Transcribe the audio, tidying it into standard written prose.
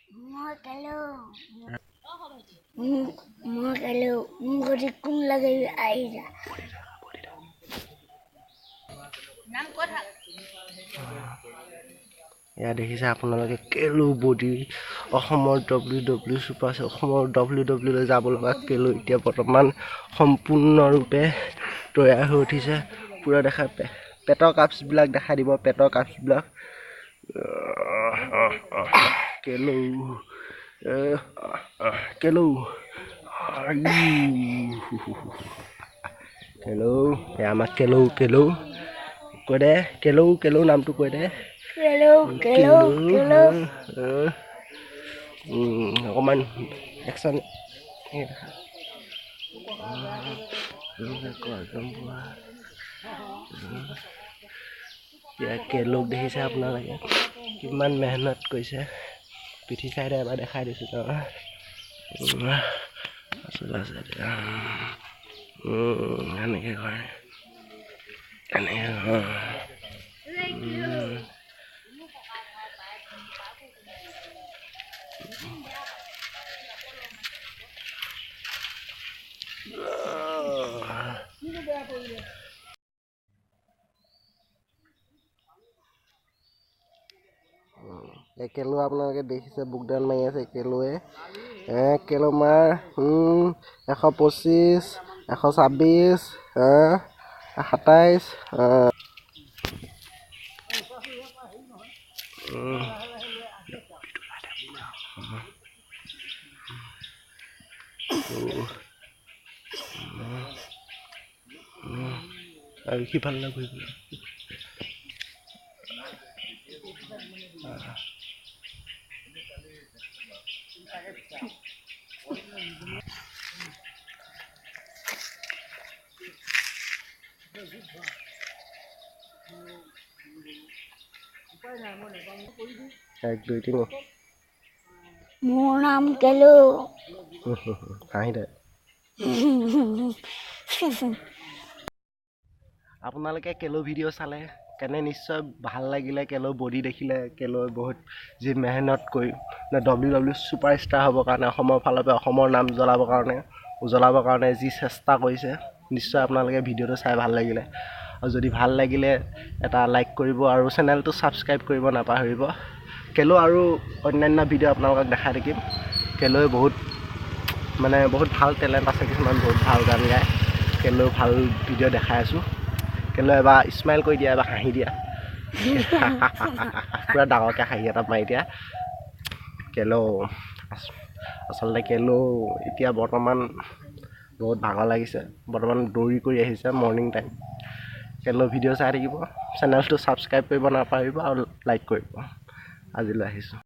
Mua kalau mua kalau ngori kung lagay aira. Nam kota. Ya দেখিছে আপোনালোকে কেলো body অসমৰ WWE super অসমৰ WWE লৈ যাব লগা কেলো এতিয়া বৰ্তমান সম্পূৰ্ণৰূপে তৈয়াৰ হৈ উঠিছে পুৰা দেখা পেটৰ কাপছবিলাক দেখা দিব পেটৰ কাপছবিলাক কেলো কেলো কেলো আমাৰ কেলো কেলো কৈ দে কেলো কেলো নামটো কৈ দে Kalau অকণমান একশ্যন কেলোক দেখিছে আপোনালোকে কিমান মেহনত কৰিছে পিঠি চাইডে এবাৰ দেখাই দিছোঁ এনেকৈ কৰে এনেকৈ কেলো আপোনালোকে দেখিছে বুকডাউন মাৰি আছে কেলোৱে কেলো মাৰ 125 126 27 আৰু সিফালে ঘূৰি এক দুই তিনি Mua nam kalau হাঁহি দে আপোনালোকে কেলো ভিডিঅ' চালে কেনে নিশ্চয় ভাল লাগিলে কেলো বডি দেখিলে কেলো বহুত যি মেহনত কৰি WWE ছুপাৰষ্টাৰ হ'বৰ কাৰণে অসমৰ ফালৰ পৰা অসমৰ নাম জ্বলাবৰ কাৰণে যি চেষ্টা কৰিছে নিশ্চয় আপোনালোকে ভিডিঅ'টো চাই ভাল লাগিলে আৰু যদি ভাল লাগিলে এটা লাইক কৰিব আৰু চেনেলটো ছাবস্ক্ৰাইব কৰিব নাপাহৰিব কেলো আৰু অন্যান্য ভিডিঅ' আপোনালোকক দেখাই থাকিম কেলোৱে বহুত ভাল টেলেণ্ট আছে কিছুমান বহুত ভাল গান গায় কেলো ভাল ভিডিঅ' দেখাই আছোঁ কেলো এবাৰ স্মাইল কৰি দিয়া এবাৰ হাঁহি দিয়া পূৰা ডাঙৰকৈ হাঁহি এটা মাৰি দিয়া কেলো আচলতে কেলো এতিয়া বৰ্তমান বহুত ভাগৰ লাগিছে বৰ্তমান দৌৰি কৰি আহিছে মৰ্ণিং টাইম কেলো ভিডিঅ' চাই থাকিব চেনেলটো ছাবস্ক্ৰাইব কৰিব নাপাহৰিব আৰু লাইক কৰিব আজিলৈ আহিছোঁ